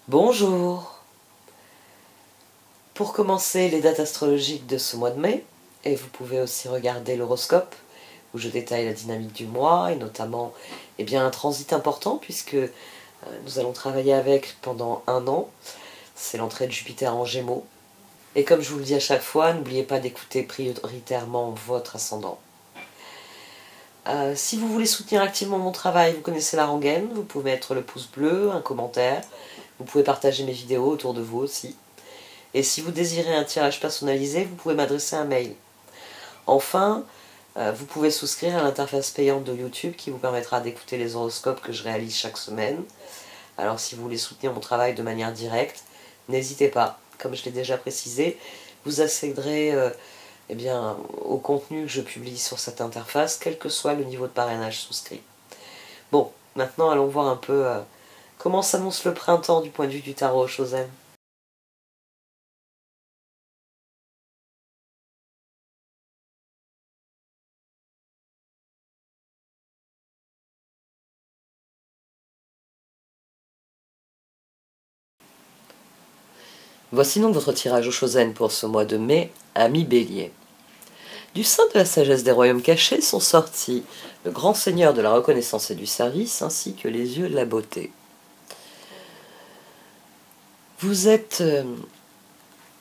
Bonjour. Pour commencer les dates astrologiques de ce mois de mai, et vous pouvez aussi regarder l'horoscope, où je détaille la dynamique du mois, et notamment un transit important, puisque nous allons travailler avec pendant 1 an. C'est l'entrée de Jupiter en Gémeaux. Et comme je vous le dis à chaque fois, n'oubliez pas d'écouter prioritairement votre ascendant. Si vous voulez soutenir activement mon travail, vous connaissez la rengaine, vous pouvez mettre le pouce bleu, un commentaire, vous pouvez partager mes vidéos autour de vous aussi. Et si vous désirez un tirage personnalisé, vous pouvez m'adresser un mail. Enfin, vous pouvez souscrire à l'interface payante de YouTube qui vous permettra d'écouter les horoscopes que je réalise chaque semaine. Alors si vous voulez soutenir mon travail de manière directe, n'hésitez pas. Comme je l'ai déjà précisé, vous accéderez au contenu que je publie sur cette interface, quel que soit le niveau de parrainage souscrit. Bon, maintenant allons voir un peu comment s'annonce le printemps du point de vue du tarot Chosen. Voici donc votre tirage au Chosen pour ce mois de mai, ami Bélier. Du sein de la sagesse des royaumes cachés sont sortis le grand seigneur de la reconnaissance et du service, ainsi que les yeux de la beauté. Vous êtes...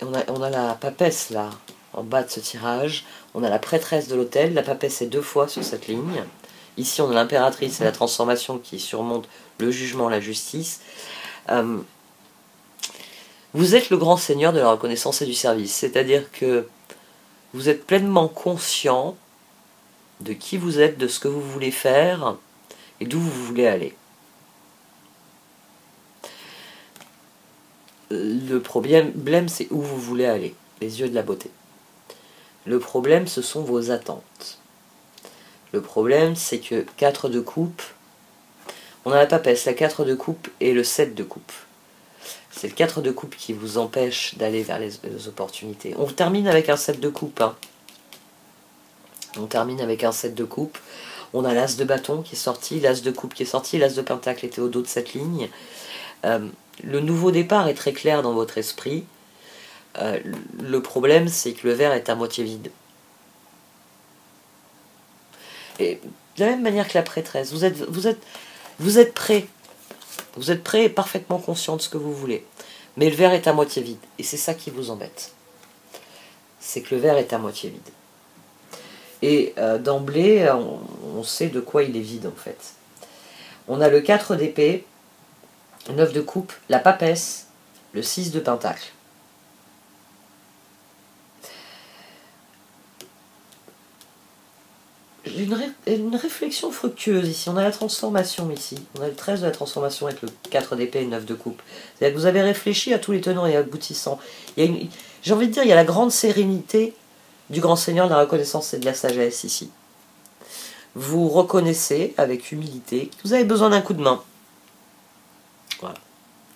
on a la papesse là, en bas de ce tirage. On a la prêtresse de l'autel, la papesse est 2 fois sur cette ligne. Ici on a l'impératrice et la transformation qui surmonte le jugement, la justice. Vous êtes le grand seigneur de la reconnaissance et du service, c'est-à-dire que vous êtes pleinement conscient de qui vous êtes, de ce que vous voulez faire et d'où vous voulez aller. Le problème, c'est où vous voulez aller, les yeux de la beauté. Le problème, ce sont vos attentes. Le problème, c'est que 4 de coupe, on a la papesse, la 4 de coupe et le 7 de coupe. C'est le 4 de coupe qui vous empêche d'aller vers les opportunités. On termine avec un 7 de coupe. On termine avec un 7 de coupe. On a l'as de bâton qui est sorti, l'as de coupe qui est sorti, l'as de pentacle était au dos de cette ligne. Le nouveau départ est très clair dans votre esprit. Le problème, c'est que le verre est à moitié vide. Et de la même manière que la prêtresse, vous êtes prêt. Vous êtes prêt et parfaitement conscient de ce que vous voulez. Mais le verre est à moitié vide. Et c'est ça qui vous embête. C'est que le verre est à moitié vide. Et d'emblée, on sait de quoi il est vide en fait. On a le 4 d'épée, le 9 de coupe, la papesse, le 6 de pentacle. Une réflexion fructueuse ici. On a la transformation ici. On a le 13 de la transformation avec le 4 d'épée et le 9 de coupe. C'est-à-dire que vous avez réfléchi à tous les tenants et aboutissants. J'ai envie de dire, il y a la grande sérénité du grand seigneur de la reconnaissance et de la sagesse ici. Vous reconnaissez avec humilité que vous avez besoin d'un coup de main. Voilà.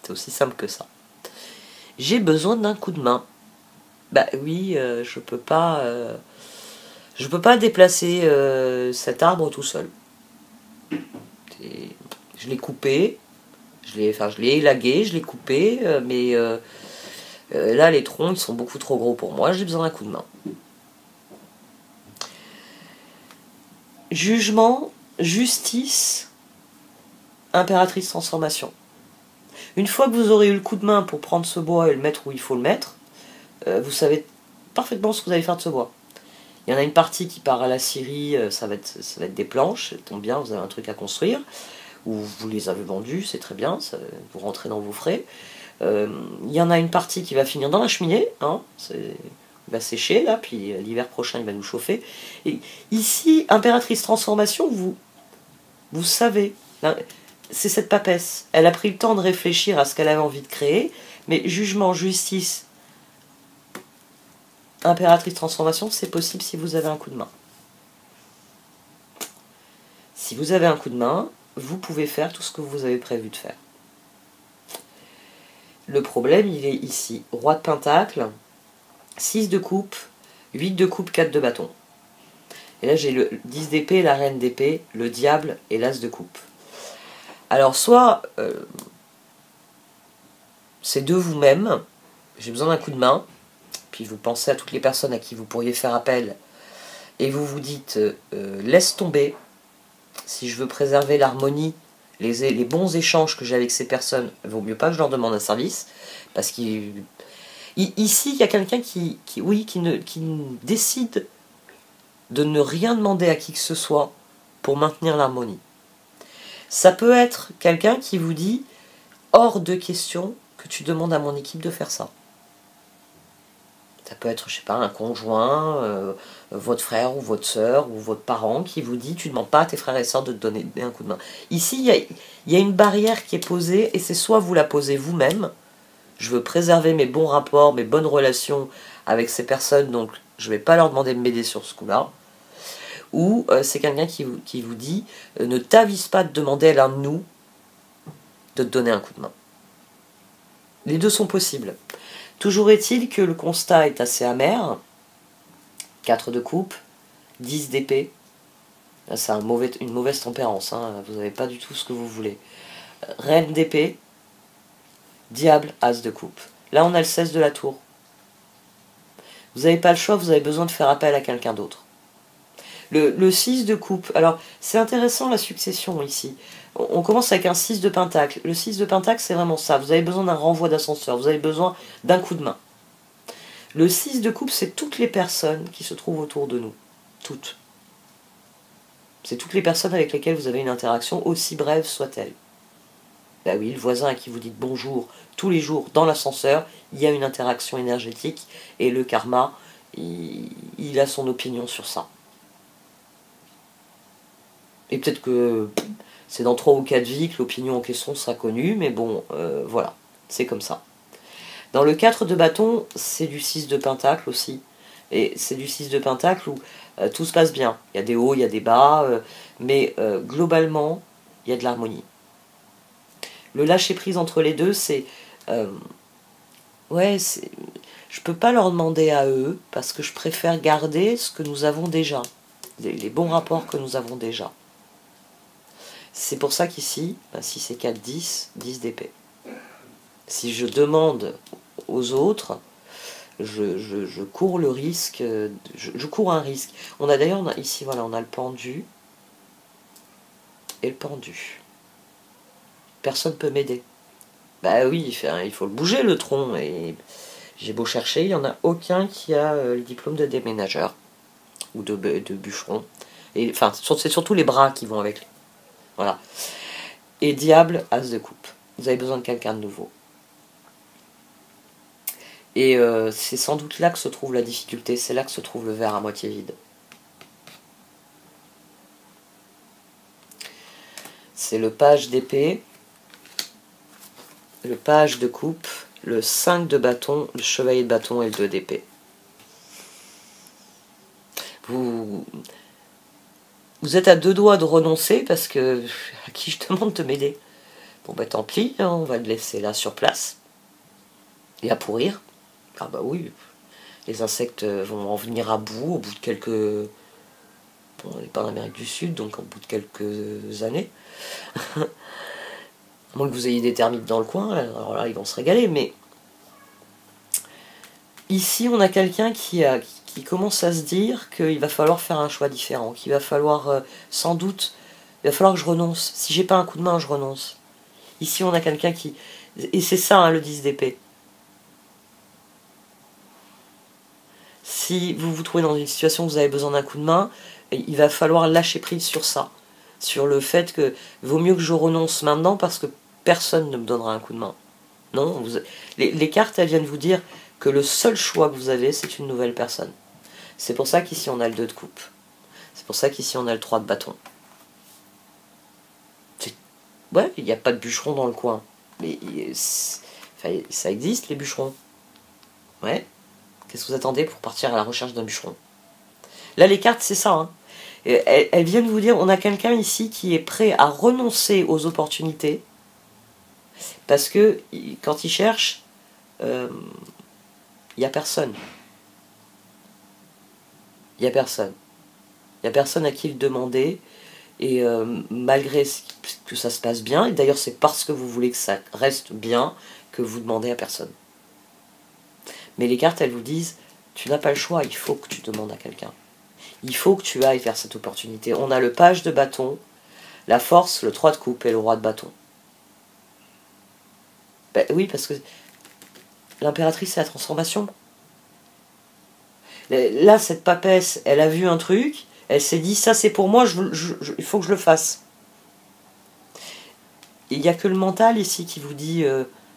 C'est aussi simple que ça. J'ai besoin d'un coup de main. Bah oui, je peux pas déplacer cet arbre tout seul. Je l'ai coupé, je l'ai élagué, je l'ai coupé, mais là les troncs ils sont beaucoup trop gros pour moi, j'ai besoin d'un coup de main. Jugement, justice, impératrice transformation. Une fois que vous aurez eu le coup de main pour prendre ce bois et le mettre où il faut le mettre, vous savez parfaitement ce que vous allez faire de ce bois. Il y en a une partie qui part à la scierie, ça va être des planches, ça tombe bien, vous avez un truc à construire, ou vous les avez vendus, c'est très bien, vous rentrez dans vos frais. Il y en a une partie qui va finir dans la cheminée, il va sécher là, puis l'hiver prochain il va nous chauffer. Et ici, impératrice transformation, vous savez, c'est cette papesse, elle a pris le temps de réfléchir à ce qu'elle avait envie de créer, mais jugement, justice, impératrice transformation, c'est possible si vous avez un coup de main. Si vous avez un coup de main, vous pouvez faire tout ce que vous avez prévu de faire. Le problème, il est ici. Roi de pentacle, 6 de coupe, 8 de coupe, 4 de bâton. Et là, j'ai le 10 d'épée, la reine d'épée, le diable et l'as de coupe. Alors, soit c'est de vous-même. J'ai besoin d'un coup de main. Puis vous pensez à toutes les personnes à qui vous pourriez faire appel. Et vous vous dites, laisse tomber. Si je veux préserver l'harmonie, les bons échanges que j'ai avec ces personnes, il vaut mieux pas que je leur demande un service. Parce qu'ici, il y a quelqu'un qui décide de ne rien demander à qui que ce soit pour maintenir l'harmonie. Ça peut être quelqu'un qui vous dit, hors de question que tu demandes à mon équipe de faire ça. Ça peut être, je sais pas, un conjoint, votre frère ou votre soeur ou votre parent qui vous dit, tu ne demandes pas à tes frères et sœurs de te donner un coup de main. Ici, il y a une barrière qui est posée et c'est soit vous la posez vous-même, je veux préserver mes bons rapports, mes bonnes relations avec ces personnes, donc je ne vais pas leur demander de m'aider sur ce coup-là, ou c'est quelqu'un qui vous dit, ne t'avise pas de demander à l'un de nous de te donner un coup de main. Les deux sont possibles. Toujours est-il que le constat est assez amer. 4 de coupe, 10 d'épée. C'est une mauvaise tempérance, hein. Vous n'avez pas du tout ce que vous voulez. Reine d'épée, diable, as de coupe. Là on a le 16 de la tour. Vous n'avez pas le choix, vous avez besoin de faire appel à quelqu'un d'autre. Le 6 de coupe, alors c'est intéressant la succession ici. On commence avec un 6 de pentacle. Le 6 de pentacle c'est vraiment ça, vous avez besoin d'un renvoi d'ascenseur, vous avez besoin d'un coup de main. Le 6 de coupe c'est toutes les personnes qui se trouvent autour de nous. Toutes. C'est toutes les personnes avec lesquelles vous avez une interaction, aussi brève soit-elle. Ben oui, le voisin à qui vous dites bonjour tous les jours dans l'ascenseur, il y a une interaction énergétique, et le karma, il a son opinion sur ça. Et peut-être que c'est dans 3 ou 4 vies que l'opinion en question sera connue, mais bon, voilà, c'est comme ça. Dans le 4 de bâton, c'est du 6 de pentacle aussi. Et c'est du 6 de pentacle où tout se passe bien. Il y a des hauts, il y a des bas, mais globalement, il y a de l'harmonie. Le lâcher-prise entre les deux, c'est... ouais, je peux pas leur demander à eux, parce que je préfère garder ce que nous avons déjà. Les bons rapports que nous avons déjà. C'est pour ça qu'ici, si c'est 4, 10, 10 d'épée. Si je demande aux autres, je cours le risque, je cours un risque. On a d'ailleurs, ici, voilà, on a le pendu et le pendu. Personne ne peut m'aider. Bah oui, il faut le bouger, le tronc, et j'ai beau chercher, il n'y en a aucun qui a le diplôme de déménageur, ou de bûcheron. Et, enfin, c'est surtout les bras qui vont avec. Voilà. Et diable, as de coupe. Vous avez besoin de quelqu'un de nouveau. Et c'est sans doute là que se trouve la difficulté, c'est là que se trouve le verre à moitié vide. C'est le page d'épée, le page de coupe, le 5 de bâton, le chevalier de bâton et le 2 d'épée. Vous êtes à 2 doigts de renoncer parce que à qui je demande de m'aider? Bon bah tant pis, hein, on va le laisser là sur place. Et à pourrir. Ah bah oui, les insectes vont en venir à bout au bout de quelques... Bon, on n'est pas en Amérique du Sud, donc au bout de quelques années. À moins que vous ayez des termites dans le coin, alors là ils vont se régaler, mais... Ici on a quelqu'un qui commence à se dire qu'il va falloir faire un choix différent, qu'il va falloir sans doute... Il va falloir que je renonce. Si j'ai pas un coup de main, je renonce. Ici on a quelqu'un qui... Et c'est ça, hein, le 10 d'épée. Si vous vous trouvez dans une situation où vous avez besoin d'un coup de main, il va falloir lâcher prise sur ça. Sur le fait que vaut mieux que je renonce maintenant parce que personne ne me donnera un coup de main. Non, les cartes, elles viennent vous dire que le seul choix que vous avez, c'est une nouvelle personne. C'est pour ça qu'ici on a le 2 de coupe. C'est pour ça qu'ici on a le 3 de bâton. Ouais, il n'y a pas de bûcheron dans le coin. Mais ça existe, les bûcherons. Ouais. Qu'est-ce que vous attendez pour partir à la recherche d'un bûcheron? Là, les cartes, c'est ça. Hein. Elles viennent vous dire, on a quelqu'un ici qui est prêt à renoncer aux opportunités, parce que quand il cherche, il n'y a personne. Il n'y a personne. Il n'y a personne à qui le demander, Et malgré que ça se passe bien, et d'ailleurs c'est parce que vous voulez que ça reste bien que vous demandez à personne. Mais les cartes, elles vous disent, tu n'as pas le choix, il faut que tu demandes à quelqu'un. Il faut que tu ailles vers cette opportunité. On a le page de bâton, la force, le 3 de coupe et le roi de bâton. Ben oui, parce que l'impératrice, c'est la transformation. Là, cette papesse, elle a vu un truc, elle s'est dit, ça c'est pour moi, il faut que je le fasse. Il n'y a que le mental ici qui vous dit,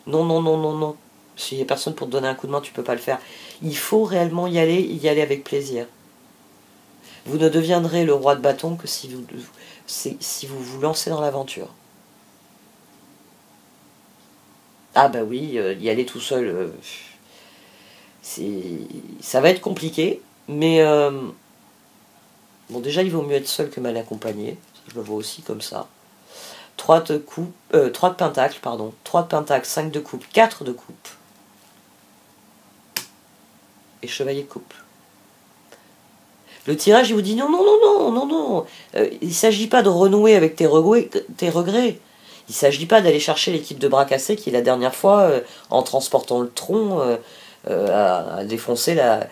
non, non, non, non, non. S'il n'y a personne pour te donner un coup de main, tu ne peux pas le faire. Il faut réellement y aller avec plaisir. Vous ne deviendrez le roi de bâton que si vous vous lancez dans l'aventure. Ah bah oui, y aller tout seul, ça va être compliqué, mais bon, déjà il vaut mieux être seul que mal accompagné, je le vois aussi comme ça. 3 de pentacle, pardon, 3 de pentacle, 5 de coupe, 4 de coupe. Et chevalier de coupe. Le tirage, il vous dit non, non, non, non, non, non. Il ne s'agit pas de renouer avec tes regrets. Il ne s'agit pas d'aller chercher l'équipe de bras cassés qui, la dernière fois, en transportant le tronc, a défoncé la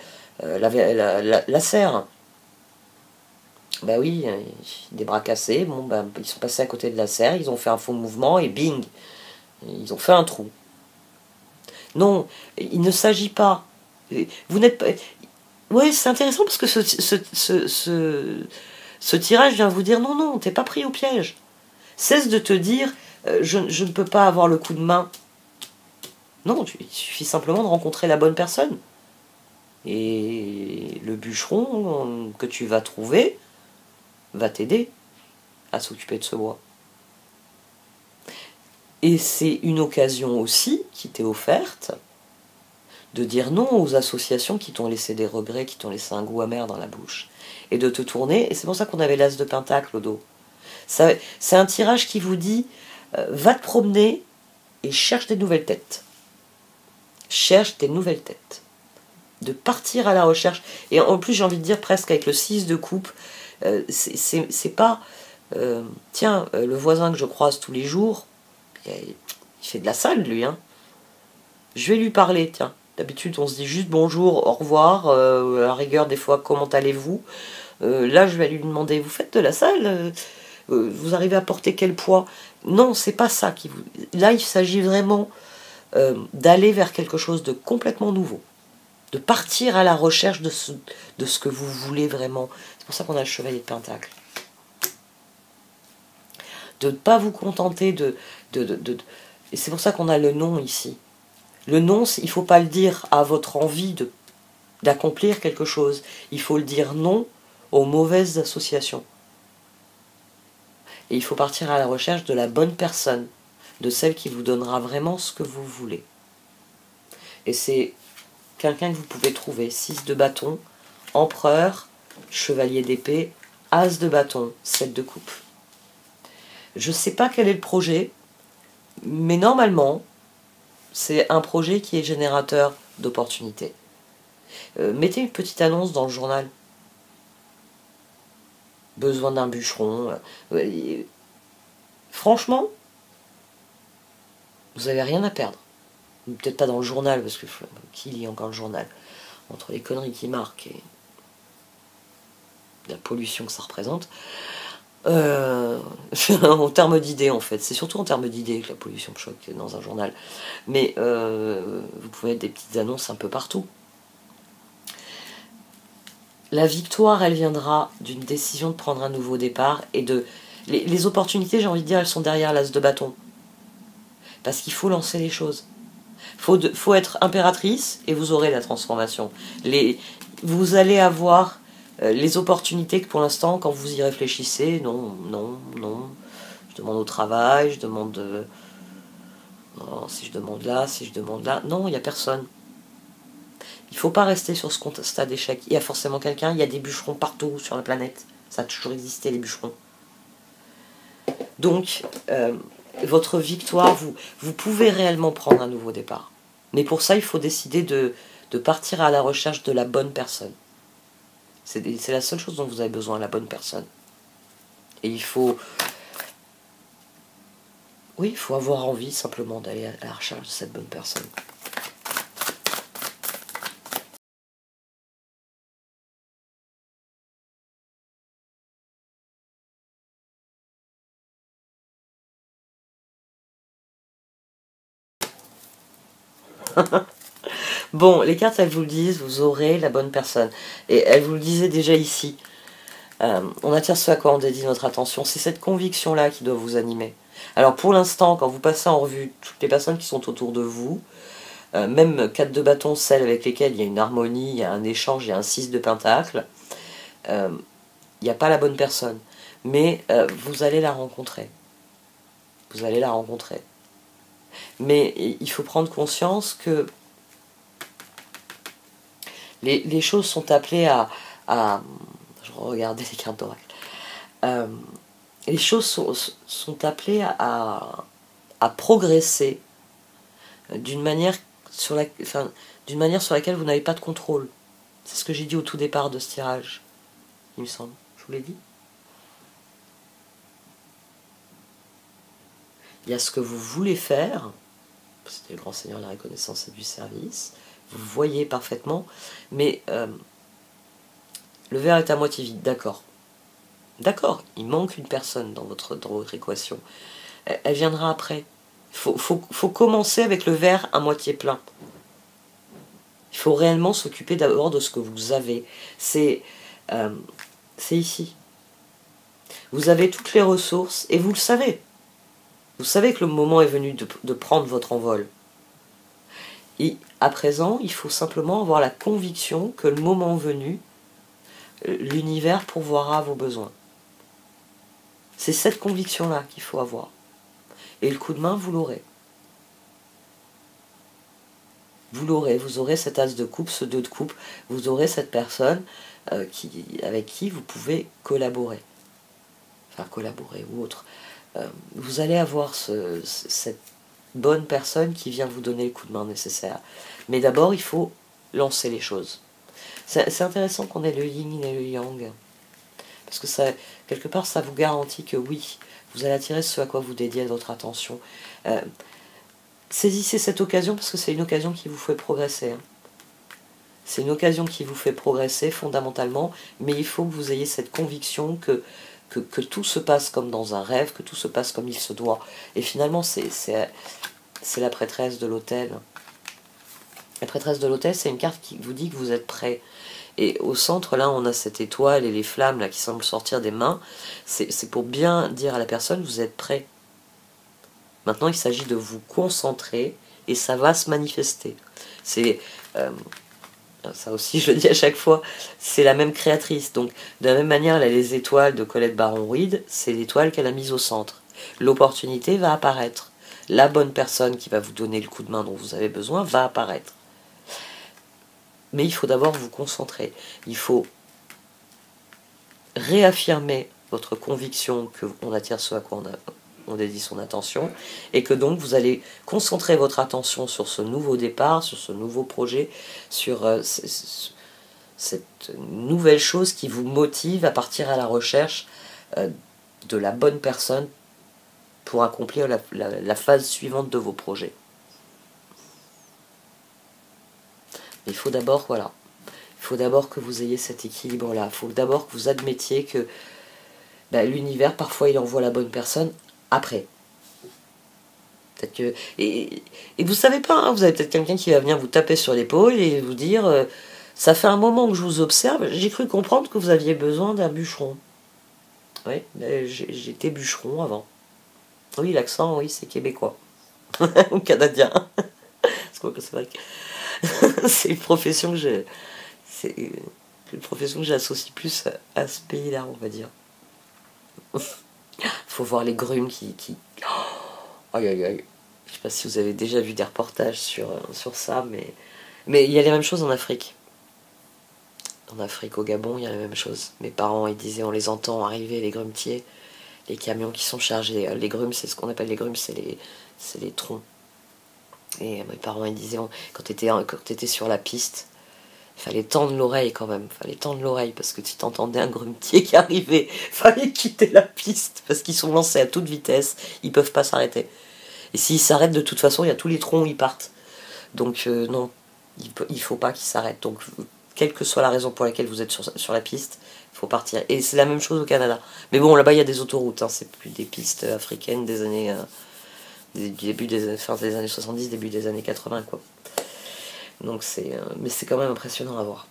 serre. Bah oui, des bras cassés, bon, bah, ils sont passés à côté de la serre, ils ont fait un faux mouvement et bing, ils ont fait un trou. Non, il ne s'agit pas. Vous n'êtes pas. Oui, c'est intéressant parce que ce tirage vient vous dire non, non, t'es pas pris au piège. Cesse de te dire je ne peux pas avoir le coup de main. Non, il suffit simplement de rencontrer la bonne personne. Et le bûcheron que tu vas trouver va t'aider à s'occuper de ce bois. Et c'est une occasion aussi qui t'est offerte de dire non aux associations qui t'ont laissé des regrets, qui t'ont laissé un goût amer dans la bouche. Et de te tourner, et c'est pour ça qu'on avait l'as de pentacle au dos. C'est un tirage qui vous dit, va te promener et cherche des nouvelles têtes. Cherche des nouvelles têtes. De partir à la recherche. Et en plus, j'ai envie de dire presque avec le 6 de coupe, c'est pas, tiens, le voisin que je croise tous les jours, il fait de la salle, lui, hein. Je vais lui parler, tiens. D'habitude, on se dit juste bonjour, au revoir, à la rigueur, des fois, comment allez-vous. Là, je vais lui demander, vous faites de la salle vous arrivez à porter quel poids? Non, c'est pas ça qui vous... Là, il s'agit vraiment d'aller vers quelque chose de complètement nouveau. De partir à la recherche de ce que vous voulez vraiment. C'est pour ça qu'on a le chevalier de pentacle. De ne pas vous contenter Et c'est pour ça qu'on a le non ici. Le non, il ne faut pas le dire à votre envie d'accomplir quelque chose. Il faut le dire non aux mauvaises associations. Et il faut partir à la recherche de la bonne personne, de celle qui vous donnera vraiment ce que vous voulez. Et c'est quelqu'un que vous pouvez trouver. 6 de bâton, empereur, chevalier d'épée, as de bâton, 7 de coupe. Je ne sais pas quel est le projet, mais normalement, c'est un projet qui est générateur d'opportunités. Mettez une petite annonce dans le journal. Besoin d'un bûcheron. Franchement, vous n'avez rien à perdre. Peut-être pas dans le journal, parce que qui lit encore le journal? Entre les conneries qui marquent et la pollution que ça représente. En termes d'idées, en fait. C'est surtout en termes d'idées que la pollution me choque dans un journal. Mais vous pouvez mettre des petites annonces un peu partout. La victoire, elle viendra d'une décision de prendre un nouveau départ et de... Les opportunités, j'ai envie de dire, elles sont derrière l'as de bâton. Parce qu'il faut lancer les choses. Faut être impératrice et vous aurez la transformation. Vous allez avoir les opportunités que pour l'instant, quand vous y réfléchissez, non, non, non. Je demande au travail, je demande... oh, si je demande là, si je demande là... Non, il n'y a personne. Il ne faut pas rester sur ce constat d'échec. Il y a forcément quelqu'un, il y a des bûcherons partout sur la planète. Ça a toujours existé, les bûcherons. Donc, votre victoire, vous pouvez réellement prendre un nouveau départ. Mais pour ça, il faut décider de partir à la recherche de la bonne personne. C'est la seule chose dont vous avez besoin, la bonne personne. Et il faut... Oui, il faut avoir envie simplement d'aller à la recherche de cette bonne personne. Bon, les cartes, elles vous le disent, vous aurez la bonne personne. Et elles vous le disaient déjà ici. On attire ce à quoi on dédie notre attention. C'est cette conviction-là qui doit vous animer. Alors pour l'instant, quand vous passez en revue toutes les personnes qui sont autour de vous, même 4 de bâton, celles avec lesquelles il y a une harmonie, il y a un échange, il y a un 6 de pentacle, il n'y a pas la bonne personne. Mais vous allez la rencontrer. Vous allez la rencontrer. Mais il faut prendre conscience que les choses sont appelées à je regardais les cartes d'oracle. Les choses sont appelées à progresser d'une manière sur laquelle vous n'avez pas de contrôle. C'est ce que j'ai dit au tout départ de ce tirage, il me semble. Je vous l'ai dit. Il y a ce que vous voulez faire, c'est le grand seigneur de la reconnaissance et du service, vous voyez parfaitement, mais le verre est à moitié vide, d'accord. D'accord, il manque une personne dans votre équation. Elle viendra après. Il faut commencer avec le verre à moitié plein. Il faut réellement s'occuper d'abord de ce que vous avez. C'est ici. Vous avez toutes les ressources et vous le savez. Vous savez que le moment est venu de prendre votre envol. Et à présent, il faut simplement avoir la conviction que le moment venu, l'univers pourvoira à vos besoins. C'est cette conviction-là qu'il faut avoir. Et le coup de main, vous l'aurez. Vous l'aurez, vous aurez cet as de coupe, ce 2 de coupe, vous aurez cette personne avec qui vous pouvez collaborer. Enfin, collaborer ou autre. Vous allez avoir cette bonne personne qui vient vous donner le coup de main nécessaire. Mais d'abord, il faut lancer les choses. C'est intéressant qu'on ait le yin et le yang. Parce que ça, quelque part, ça vous garantit que oui, vous allez attirer ce à quoi vous dédiez votre attention. Saisissez cette occasion parce que c'est une occasion qui vous fait progresser. Hein. C'est une occasion qui vous fait progresser fondamentalement, mais il faut que vous ayez cette conviction que tout se passe comme dans un rêve, que tout se passe comme il se doit. Et finalement, c'est la prêtresse de l'autel. La prêtresse de l'autel, c'est une carte qui vous dit que vous êtes prêt. Et au centre, là, on a cette étoile et les flammes là qui semblent sortir des mains. C'est pour bien dire à la personne, vous êtes prêt. Maintenant, il s'agit de vous concentrer et ça va se manifester. C'est... ça aussi, je le dis à chaque fois, c'est la même créatrice. Donc, de la même manière, là, les étoiles de Colette Baron-Reid, c'est l'étoile qu'elle a mise au centre. L'opportunité va apparaître. La bonne personne qui va vous donner le coup de main dont vous avez besoin va apparaître. Mais il faut d'abord vous concentrer. Il faut réaffirmer votre conviction qu'on attire ce à quoi on dédie son attention, et que donc vous allez concentrer votre attention sur ce nouveau départ, sur ce nouveau projet, sur cette nouvelle chose qui vous motive à partir à la recherche de la bonne personne pour accomplir la phase suivante de vos projets. Mais il faut d'abord, voilà, il faut d'abord que vous ayez cet équilibre-là, il faut d'abord que vous admettiez que l'univers, parfois, il envoie la bonne personne après. Peut-être que... Et vous savez pas, hein, vous avez peut-être quelqu'un qui va venir vous taper sur l'épaule et vous dire ça fait un moment que je vous observe, j'ai cru comprendre que vous aviez besoin d'un bûcheron. Oui, j'étais bûcheron avant. Oui, l'accent, oui, c'est québécois. Ou canadien. C'est vrai que c'est une profession que j'ai... C'est une profession que j'associe plus à ce pays-là, on va dire. Faut voir les grumes qui... Aïe aïe aïe. Je sais pas si vous avez déjà vu des reportages sur ça, mais il y a les mêmes choses en Afrique. En Afrique, au Gabon, il y a la même chose. Mes parents, ils disaient, on les entend arriver, les grumetiers, les camions qui sont chargés. Les grumes, c'est ce qu'on appelle les grumes, c'est les troncs. Et mes parents, ils disaient, quand t'étais sur la piste, Fallait tendre l'oreille quand même, fallait tendre l'oreille, parce que si t'entendais un grumetier qui arrivait, fallait quitter la piste, parce qu'ils sont lancés à toute vitesse, ils peuvent pas s'arrêter. Et s'ils s'arrêtent, de toute façon, il y a tous les troncs où ils partent. Donc non, il faut pas qu'ils s'arrêtent. Donc quelle que soit la raison pour laquelle vous êtes sur la piste, il faut partir. Et c'est la même chose au Canada. Mais bon, là-bas, il y a des autoroutes, hein, c'est plus des pistes africaines des années... fin des années 70, début des années 80, quoi. Donc mais c'est quand même impressionnant à voir.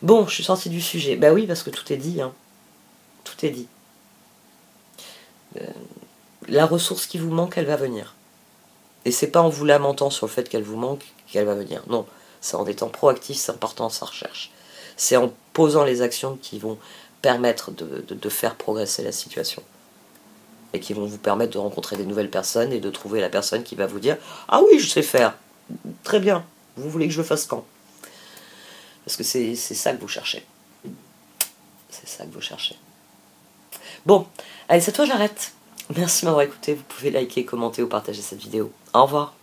Bon, je suis sortie du sujet. Bah oui, parce que tout est dit, hein. Tout est dit. La ressource qui vous manque, elle va venir. Et c'est pas en vous lamentant sur le fait qu'elle vous manque qu'elle va venir. Non, c'est en étant proactif, c'est en partant à sa recherche. C'est en posant les actions qui vont permettre de faire progresser la situation. Et qui vont vous permettre de rencontrer des nouvelles personnes et de trouver la personne qui va vous dire « Ah oui, je sais faire. Très bien. Vous voulez que je le fasse quand ?» Parce que c'est ça que vous cherchez. C'est ça que vous cherchez. Bon, allez, c'est toi, j'arrête. Merci de m'avoir écouté. Vous pouvez liker, commenter ou partager cette vidéo. Au revoir.